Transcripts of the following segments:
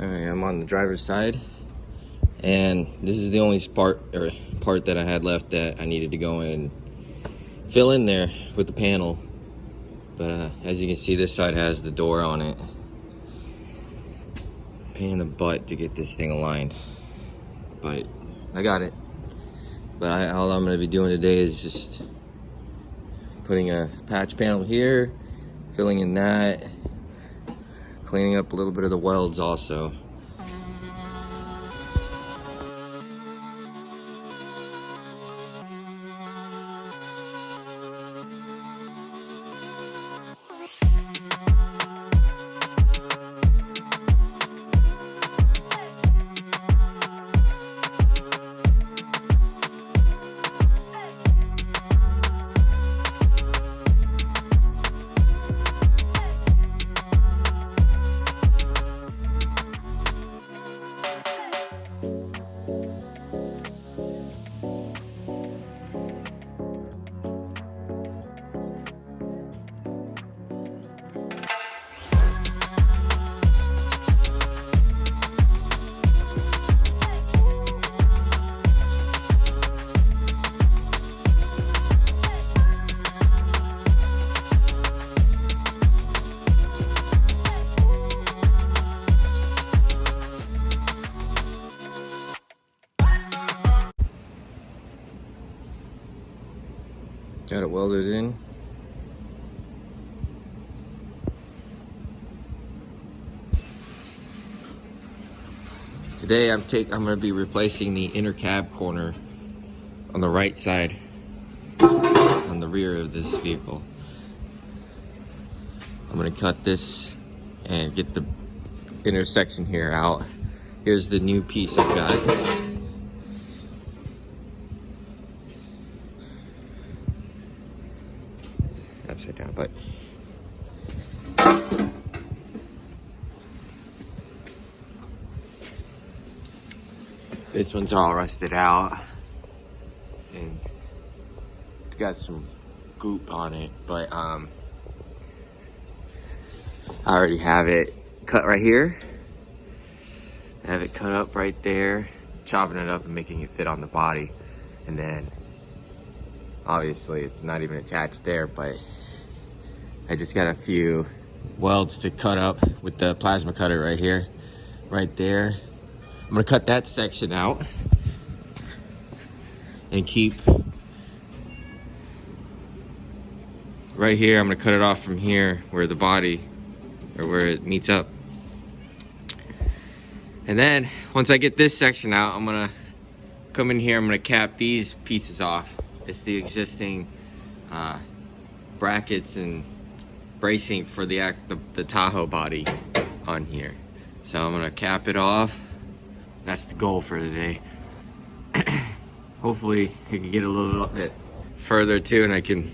I'm on the driver's side, and this is the only part that I had left that I needed to go and fill in there with the panel. But as you can see, this side has the door on it. Pain in the butt to get this thing aligned, but I got it. But all I'm going to be doing today is just putting a patch panel here, filling in that, cleaning up a little bit of the welds also. Got it welded in. Today I'm going to be replacing the inner cab corner on the right side on the rear of this vehicle. I'm going to cut this and get the intersection here out. Here's the new piece I've got. Upside down, but this one's all rusted out and it's got some goop on it, but I already have it cut right here. I have it cut up right there, chopping it up and making it fit on the body, and then obviously it's not even attached there, but I just got a few welds to cut up with the plasma cutter right here, right there. I'm gonna cut that section out and keep right here. I'm gonna cut it off from here where the body, or where it meets up. And then once I get this section out, I'm gonna come in here, I'm gonna cap these pieces off. It's the existing brackets and bracing for the Tahoe body on here. So I'm gonna cap it off. That's the goal for today. Hopefully it can get a little bit further too, and I can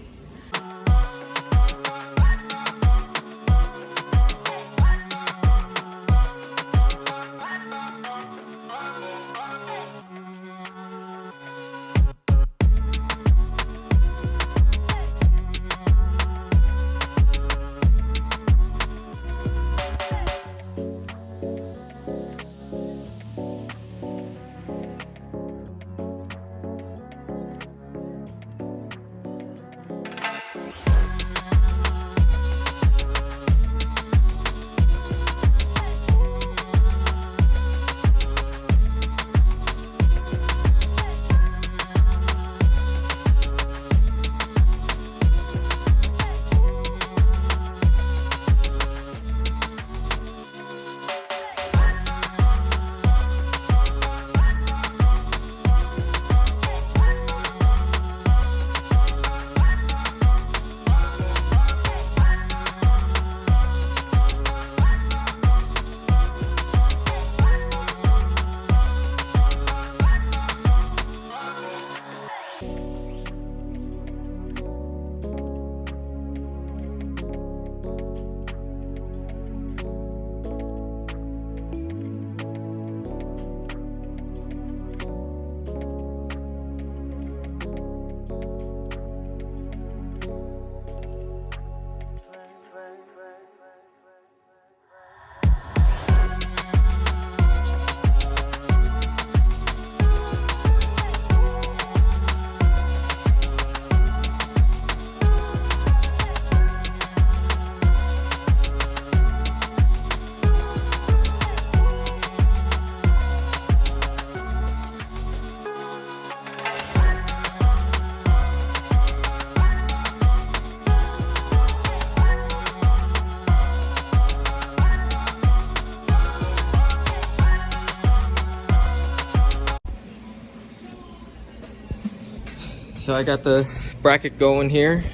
So I got the bracket going here.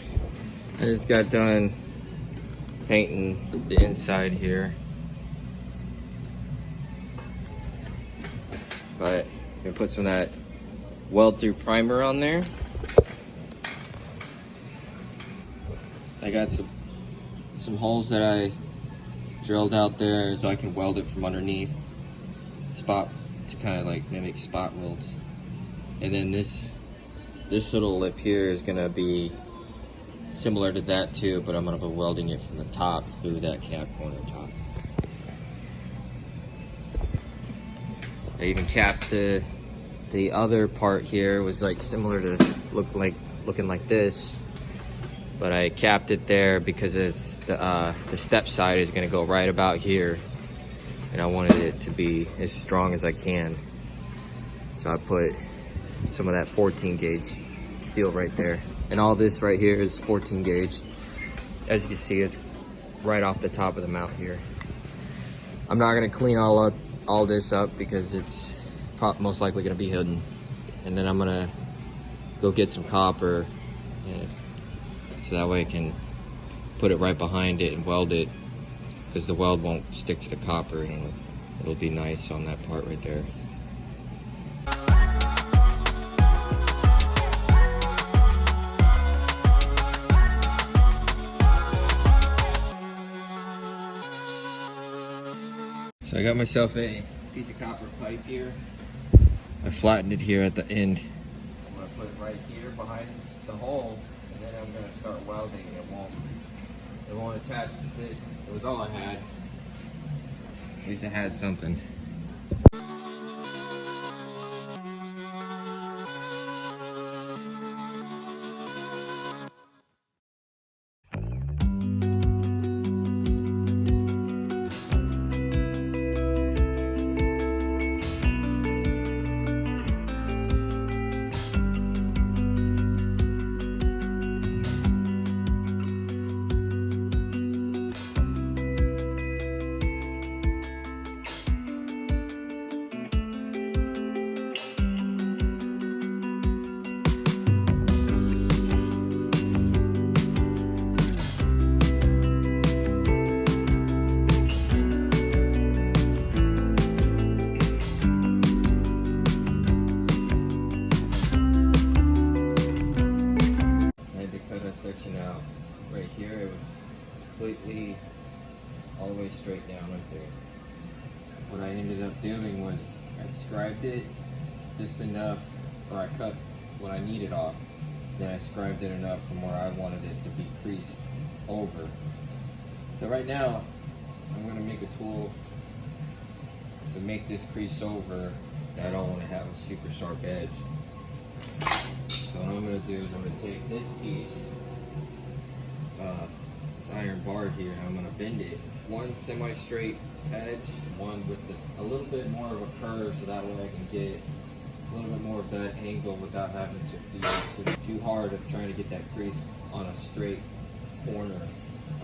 I just got done painting the inside here. But I'm gonna put some of that weld through primer on there. I got some holes that I drilled out there so I can weld it from underneath, spot to kind of like mimic spot welds. And then this little lip here is gonna be similar to that too, but I'm gonna be welding it from the top through that cap corner top. I even capped the other part here, was like similar to looking like this, but I capped it there because it's the step side is gonna go right about here, and I wanted it to be as strong as I can. So I put some of that 14 gauge steel right there, and all this right here is 14 gauge. As you can see, it's right off the top of the mount here. I'm not gonna clean all this up because it's most likely gonna be hidden. And then I'm gonna go get some copper, so that way I can put it right behind it and weld it, because the weld won't stick to the copper, and it'll be nice on that part right there. So I got myself a piece of copper pipe here. I flattened it here at the end. I'm gonna put it right here behind the hole, and then I'm gonna start welding. It won't attach to this. It was all I had. At least I had something. Out right here, it was completely all the way straight down right there. What I ended up doing was I scribed it just enough, or I cut what I needed off, then I scribed it enough from where I wanted it to be creased over. So right now I'm going to make a tool to make this crease over. I don't want to have a super sharp edge. So what I'm going to do is I'm going to take this piece, this iron bar here, and I'm going to bend it. One semi-straight edge, one with a little bit more of a curve, so that way I can get a little bit more of that angle without having to be too hard of trying to get that crease on a straight corner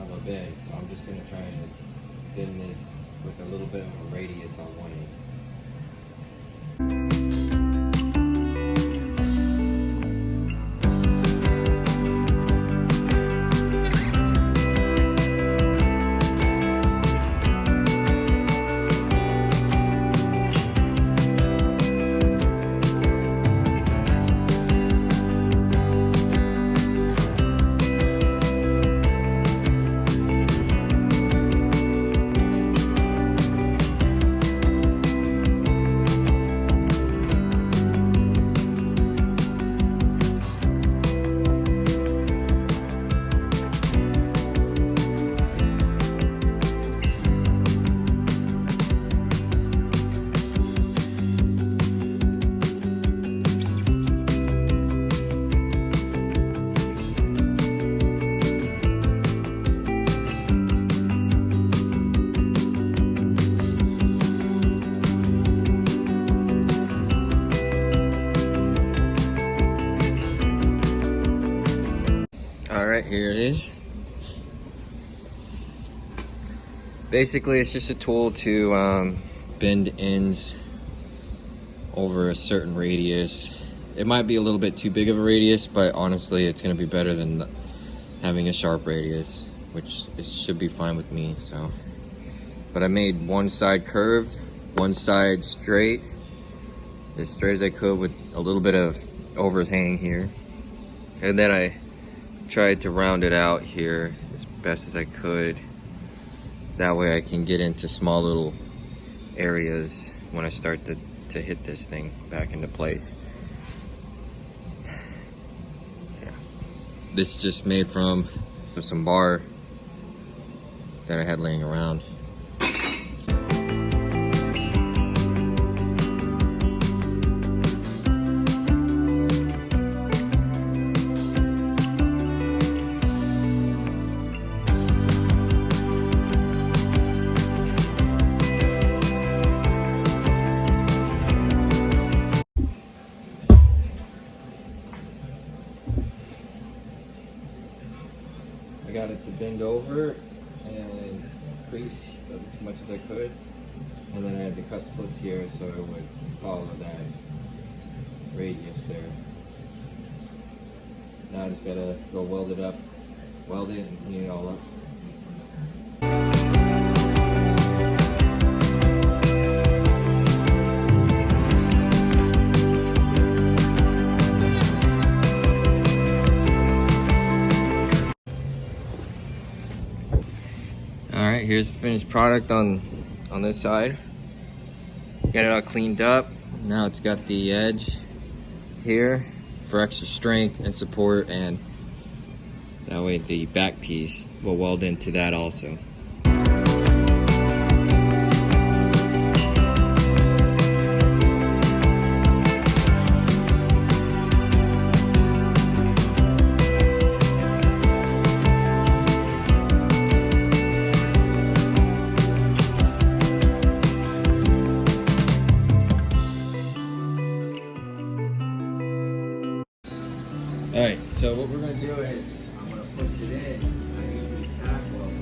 of a bend. So I'm just going to try and bend this with a little bit of a radius on one end. Alright, here it is. Basically, it's just a tool to bend ends over a certain radius, It might be a little bit too big of a radius, but honestly, it's gonna be better than having a sharp radius, which should be fine with me, so. But I made one side curved, one side straight, as straight as I could with a little bit of overhang here. And then I tried to round it out here as best as I could. That way I can get into small little areas when I start to hit this thing back into place. Yeah. This is just made from some bar that I had laying around. I got it to bend over and crease as much as I could, and then I had to cut slits here so it would follow that radius there. Now I just gotta go weld it up, weld it and clean it all up. Alright, here's the finished product on this side. Got it all cleaned up. Now it's got the edge here for extra strength and support, and that way the back piece will weld into that also. Alright, so what we're going to do is, I'm going to push it in. I use the tack weld.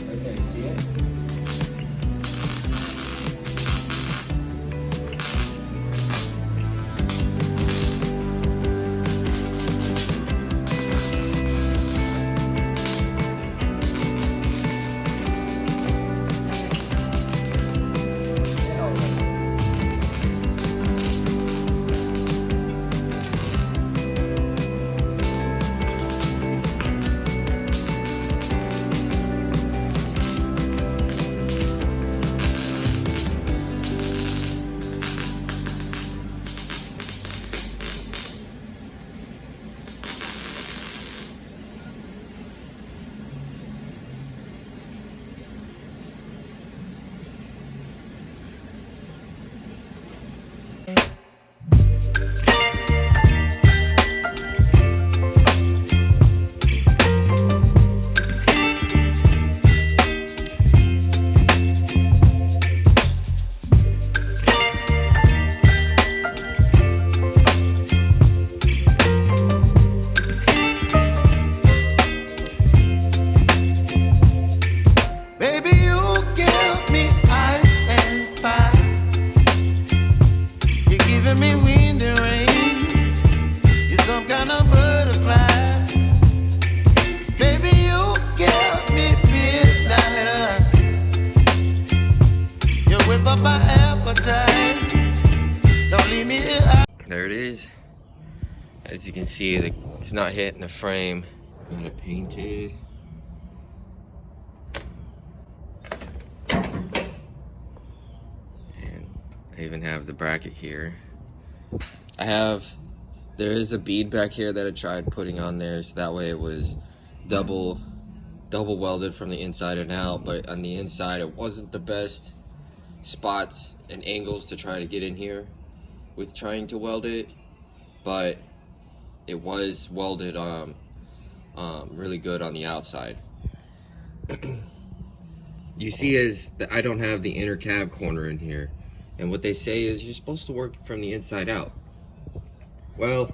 Okay, see it? There it is. As you can see, it's not hitting the frame. Got it painted. And I even have the bracket here. There is a bead back here that I tried putting on there, so that way it was double welded from the inside and out, but on the inside it wasn't the best spots and angles to try to get in here with trying to weld it, but it was welded really good on the outside. You see, I don't have the inner cab corner in here, and what they say is you're supposed to work from the inside out. Well,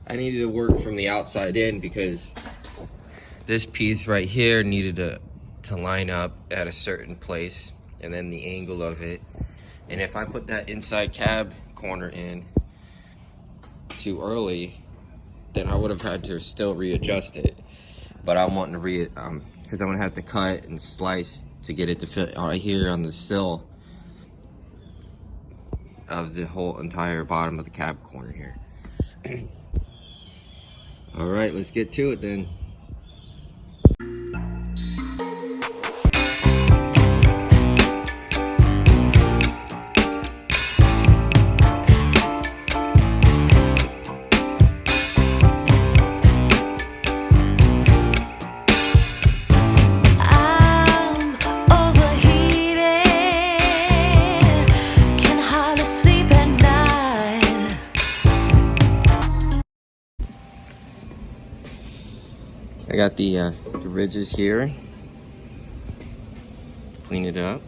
I needed to work from the outside in because This piece right here needed to line up at a certain place, and then the angle of it. And if I put that inside cab corner in too early, then I would have had to still readjust it. But I'm wanting to because I'm gonna have to cut and slice to get it to fit right here on the sill of the whole entire bottom of the cab corner here. All right, let's get to it then. I got the ridges here. Clean it up.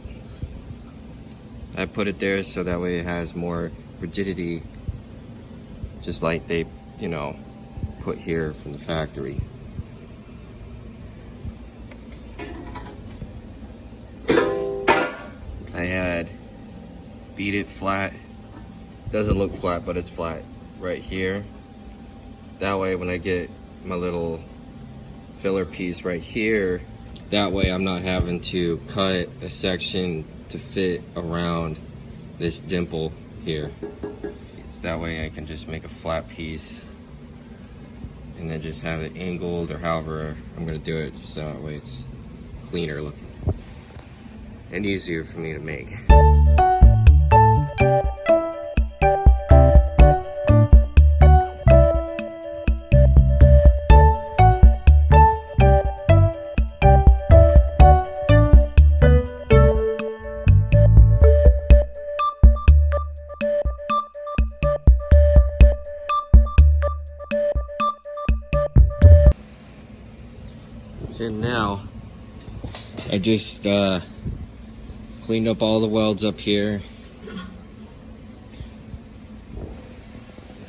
I put it there so that way it has more rigidity, just like they, put here from the factory. I had beat it flat. Doesn't look flat, but it's flat right here. That way when I get my little filler piece right here, that way I'm not having to cut a section to fit around this dimple here. It's that way I can just make a flat piece and then just have it angled, or however I'm gonna do it, so that way it's cleaner looking and easier for me to make. In now, I just cleaned up all the welds up here.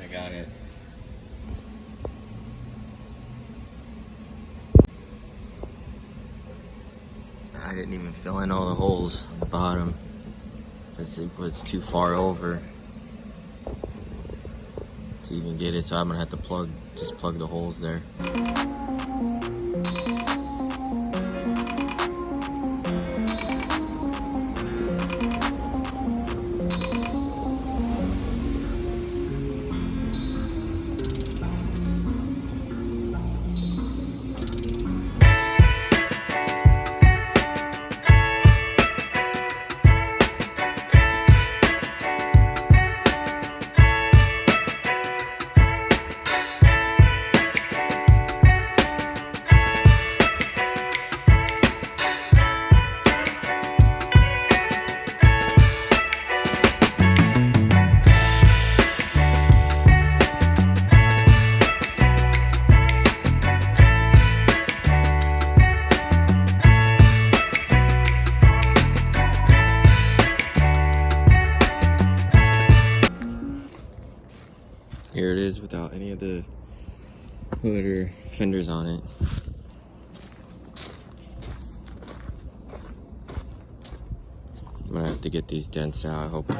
I got it. I didn't even fill in all the holes on the bottom because it was too far over to even get it, so I'm gonna have to just plug the holes there. Here it is without any of the hood or fenders on it. I'm gonna have to get these dents out, I hope.